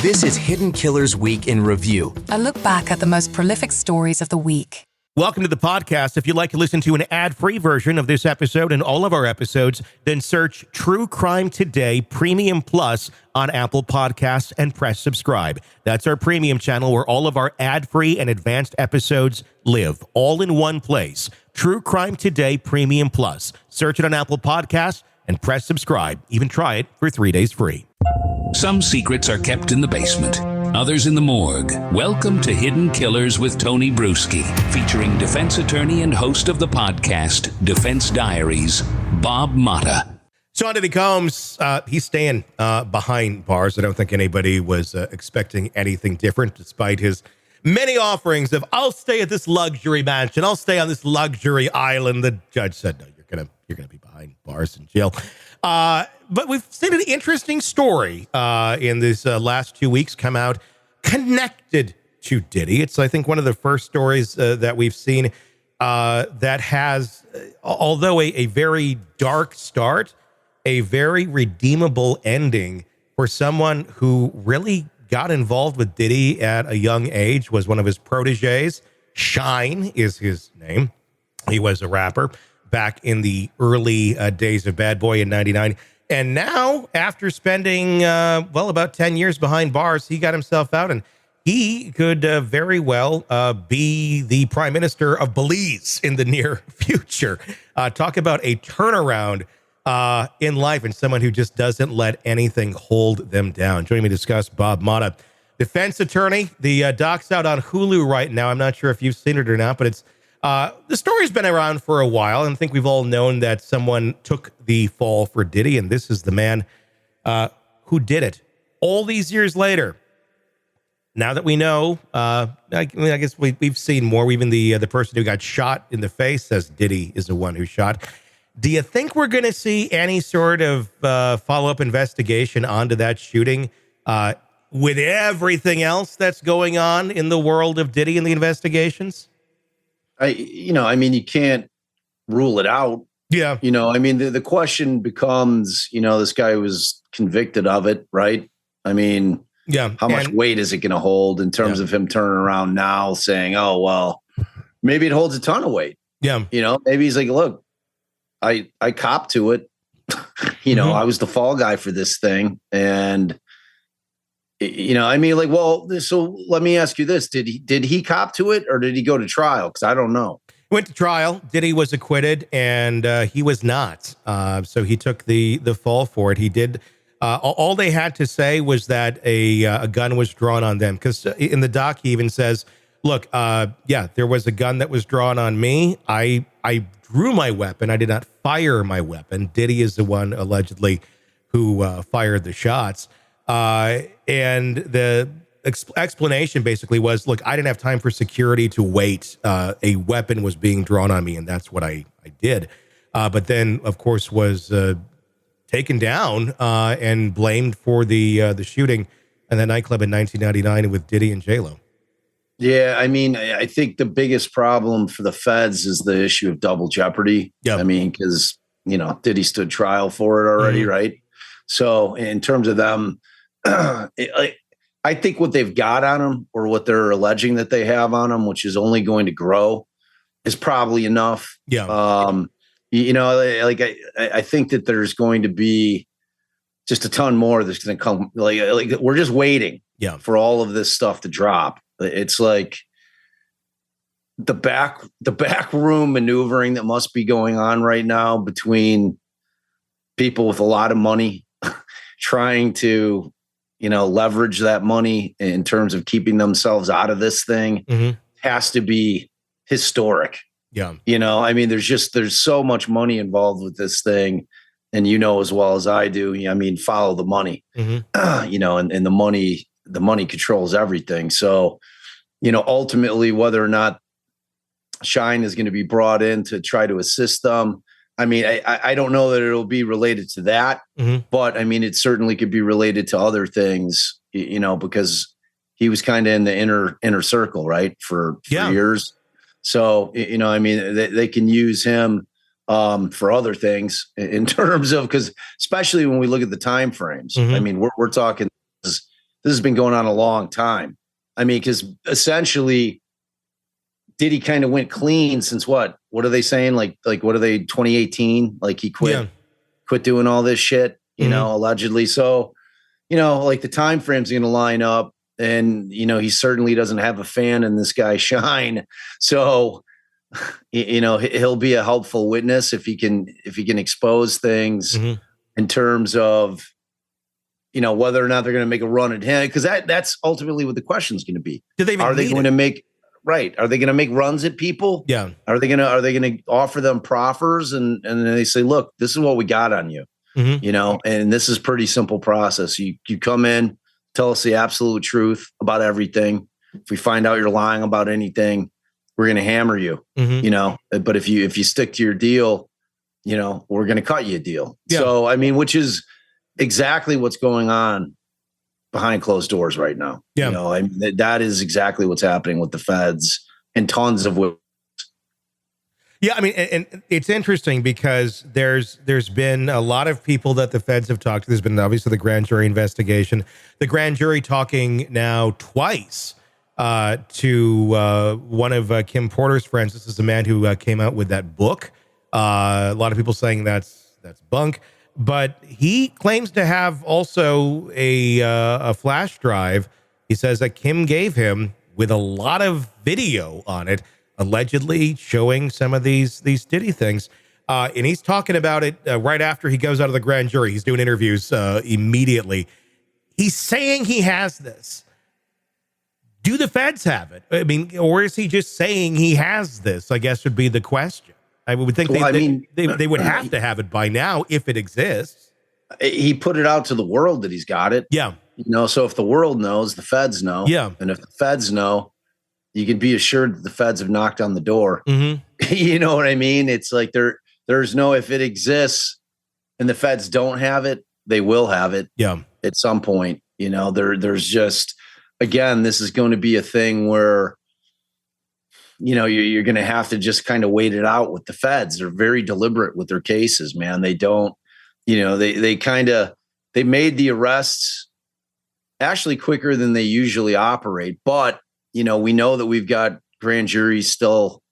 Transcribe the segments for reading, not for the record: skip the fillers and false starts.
This is Hidden Killers Week in Review. A look back at the most prolific stories of the week. Welcome to the podcast. If you'd like to listen to an ad-free version of this episode and all of our episodes, then search True Crime Today Premium Plus on Apple Podcasts and press subscribe. That's our premium channel where all of our ad-free and advanced episodes live, all in one place. True Crime Today Premium Plus. Search it on Apple Podcasts and press subscribe. Even try it for 3 days free. Some secrets are kept in the basement, others in the morgue. Welcome to Hidden Killers with Tony Brueski, featuring defense attorney and host of the podcast, Defense Diaries, Bob Motta. Sean Diddy Combs, he's staying behind bars. I don't think anybody was expecting anything different, despite his many offerings of, I'll stay at this luxury mansion, I'll stay on this luxury island. The judge said, no, you're gonna be behind bars in jail. But we've seen an interesting story in these last 2 weeks come out connected to Diddy. It's, I think, one of the first stories that we've seen that has, although a very dark start, a very redeemable ending for someone who really got involved with Diddy at a young age, was one of his proteges. Shine is his name. He was a rapper back in the early days of Bad Boy in '99. And now, after spending, about 10 years behind bars, he got himself out, and he could very well be the prime minister of Belize in the near future. Talk about a turnaround in life and someone who just doesn't let anything hold them down. Joining me to discuss, Bob Motta, defense attorney. The doc's out on Hulu right now. I'm not sure if you've seen it or not, but it's the story's been around for a while, and I think we've all known that someone took the fall for Diddy, and this is the man who did it. All these years later, now that we know, I guess we've seen more. Even the person who got shot in the face says Diddy is the one who shot. Do you think we're going to see any sort of follow-up investigation onto that shooting with everything else that's going on in the world of Diddy and the investigations? You can't rule it out. Yeah. The question becomes, this guy was convicted of it, right? Yeah. How much weight is it going to hold in terms of him turning around now saying, oh, well, maybe it holds a ton of weight. Yeah. Maybe he's like, look, I copped to it. I was the fall guy for this thing. And, so let me ask you this. Did he cop to it or did he go to trial? Because I don't know. He went to trial. Diddy was acquitted and he was not. So he took the fall for it. He did. All they had to say was that a gun was drawn on them. Because in the doc, he even says, look, there was a gun that was drawn on me. I drew my weapon. I did not fire my weapon. Diddy is the one allegedly who fired the shots. And the explanation basically was, look, I didn't have time for security to wait. A weapon was being drawn on me, and that's what I did. But then, of course, was taken down and blamed for the shooting in the nightclub in 1999 with Diddy and J-Lo. Yeah, I think the biggest problem for the feds is the issue of double jeopardy. Yep. Because, Diddy stood trial for it already, right? So in terms of them, I think what they've got on him or what they're alleging that they have on him, which is only going to grow, is probably enough. Yeah. I think that there's going to be just a ton more that's going to come. Like we're just waiting for all of this stuff to drop. It's like the back room maneuvering that must be going on right now between people with a lot of money trying to, leverage that money in terms of keeping themselves out of this thing has to be historic. Yeah. There's so much money involved with this thing. And as well as I do, follow the money, and the money controls everything. So, ultimately, whether or not Shine is going to be brought in to try to assist them, I don't know that it'll be related to that, but it certainly could be related to other things, because he was kind of in the inner circle, right, for years. So, they can use him for other things in terms of, because especially when we look at the time frames, we're talking, this this has been going on a long time. I mean, because essentially Diddy kind of went clean since what are they saying? Like what are they, 2018? Like he quit doing all this shit, you know, allegedly. So, you know, like the time frame's going to line up, and, you know, he certainly doesn't have a fan in this guy Shine. So, you know, he'll be a helpful witness if he can expose things in terms of, you know, whether or not they're going to make a run at him, because that's ultimately what the question is going to be. Are they going to make runs at people? Yeah. Are they going to offer them proffers and then they say, look, this is what we got on you, you know, and this is pretty simple process. You come in, tell us the absolute truth about everything. If we find out you're lying about anything, we're going to hammer you, you know, but if you stick to your deal, you know, we're going to cut you a deal. Yeah. So, I mean, which is exactly what's going on behind closed doors right now. Yeah. You know, I mean, that is exactly what's happening with the feds and tons of. Yeah. I mean, and it's interesting because there's been a lot of people that the feds have talked to. There's been obviously the grand jury investigation, the grand jury talking now twice to one of Kim Porter's friends. This is the man who came out with that book. A lot of people saying that's bunk. But he claims to have also a flash drive. He says that Kim gave him with a lot of video on it, allegedly showing some of these Diddy things. And he's talking about it right after he goes out of the grand jury. He's doing interviews immediately. He's saying he has this. Do the feds have it? I mean, or is he just saying he has this, I guess would be the question. I would think they would have to have it by now if it exists. He put it out to the world that he's got it. Yeah. You know, so if the world knows, the feds know. Yeah. And if the feds know, you can be assured that the feds have knocked on the door. You know what I mean? It's like there's no, if it exists and the feds don't have it, they will have it. Yeah. At some point. You know, there's just, again, this is going to be a thing where, you know, you're going to have to just kind of wait it out with the feds. They're very deliberate with their cases, man. They don't, you know, they made the arrests actually quicker than they usually operate. But, you know, we know that we've got grand juries still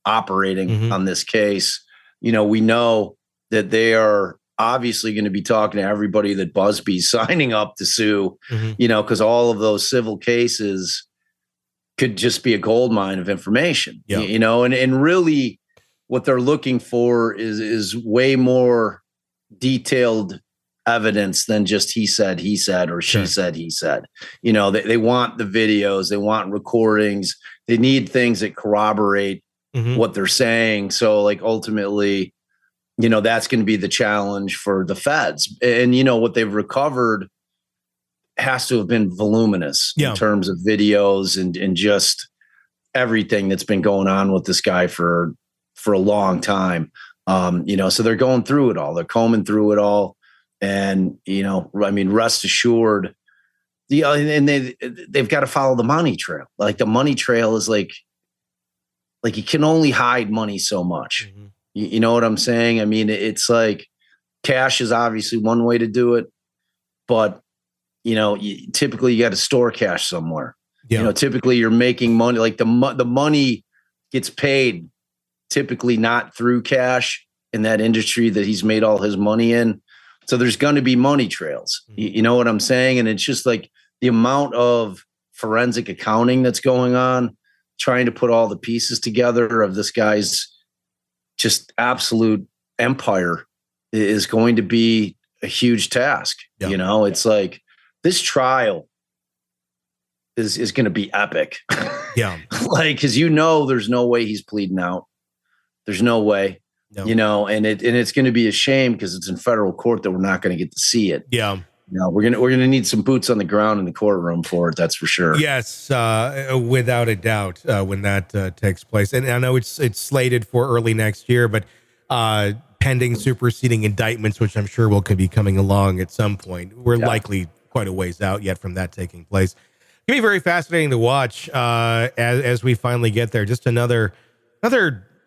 operating on this case. You know, we know that they are obviously going to be talking to everybody that Busby's signing up to sue, you know, because all of those civil cases could just be a gold mine of information, you know, and really what they're looking for is way more detailed evidence than just he said, or she said, he said. You know, they want the videos, they want recordings, they need things that corroborate what they're saying. So like ultimately, you know, that's going to be the challenge for the feds. And, you know, what they've recovered has to have been voluminous in terms of videos and just everything that's been going on with this guy for a long time. You know, so they're going through it all. They're combing through it all. And, you know, I mean, rest assured, and they've got to follow the money trail. Like the money trail is like you can only hide money so much. You know what I'm saying? I mean, it's like cash is obviously one way to do it, but you know, typically you got to store cash somewhere. You know, typically you're making money, like the money gets paid typically not through cash in that industry that he's made all his money in. So there's going to be money trails. You know what I'm saying? And it's just like the amount of forensic accounting that's going on, trying to put all the pieces together of this guy's just absolute empire is going to be a huge task. You know, it's like this trial is going to be epic. Like, cause you know, there's no way he's pleading out. There's no way, you know, and it's going to be a shame because it's in federal court that we're not going to get to see it. No, we're gonna need some boots on the ground in the courtroom for it. That's for sure. Yes, without a doubt, when that takes place. And I know it's slated for early next year, but pending superseding indictments, which I'm sure could be coming along at some point. We're likely quite a ways out yet from that taking place. It's gonna be very fascinating to watch as we finally get there. Just another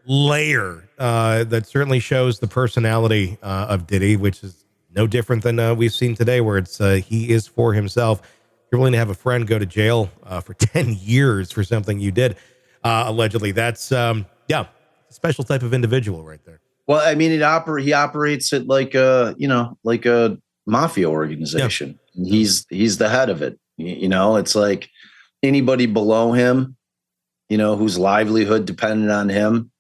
layer that certainly shows the personality of Diddy, which is no different than we've seen today, where it's he is for himself. you're willing to have a friend go to jail for 10 years for something you did, allegedly. That's, a special type of individual right there. Well, I mean, he operates it like a mafia organization. Yeah. He's the head of it. It's like anybody below him, whose livelihood depended on him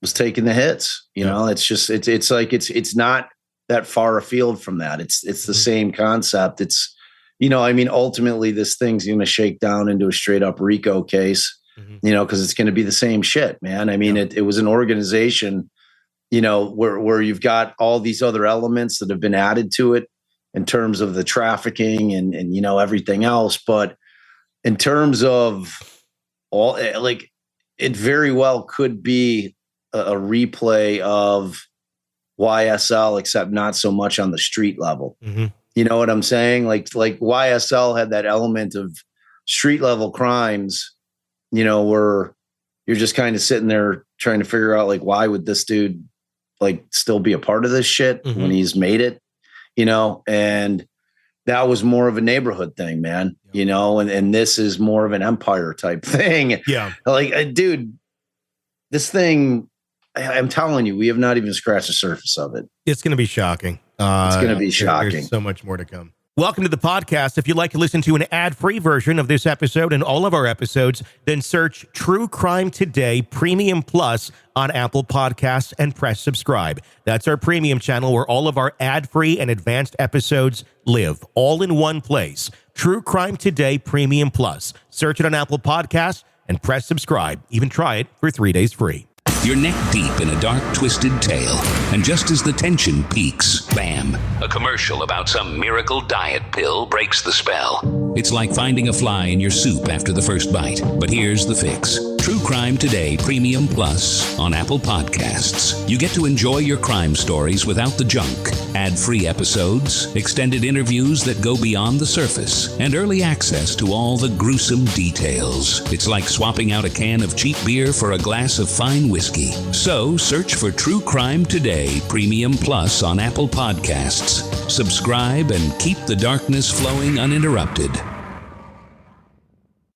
was taking the hits. It's just, it's like, it's not that far afield from that. It's the same concept. It's, ultimately this thing's going to shake down into a straight up RICO case, because it's going to be the same shit, man. I mean, it was an organization, where you've got all these other elements that have been added to it in terms of the trafficking and everything else. But in terms of all, like, it very well could be a replay of YSL, except not so much on the street level. You know what I'm saying? Like YSL had that element of street level crimes, where you're just kind of sitting there trying to figure out, like, why would this dude like still be a part of this shit when he's made it, and that was more of a neighborhood thing, man, and this is more of an empire type thing. Yeah. Like, dude, this thing, I'm telling you, we have not even scratched the surface of it. It's going to be shocking. It's going to be shocking. There's so much more to come. Welcome to the podcast. If you'd like to listen to an ad-free version of this episode and all of our episodes, then search True Crime Today Premium Plus on Apple Podcasts and press subscribe. That's our premium channel where all of our ad-free and advanced episodes live, all in one place. True Crime Today Premium Plus. Search it on Apple Podcasts and press subscribe. Even try it for 3 days free. You're neck deep in a dark, twisted tale, and just as the tension peaks, bam, a commercial about some miracle diet pill breaks the spell. It's like finding a fly in your soup after the first bite. But here's the fix. True Crime Today Premium Plus on Apple Podcasts. You get to enjoy your crime stories without the junk, ad-free episodes, extended interviews that go beyond the surface, and early access to all the gruesome details. It's like swapping out a can of cheap beer for a glass of fine whiskey. So search for True Crime Today Premium Plus on Apple Podcasts. Subscribe and keep the darkness flowing uninterrupted.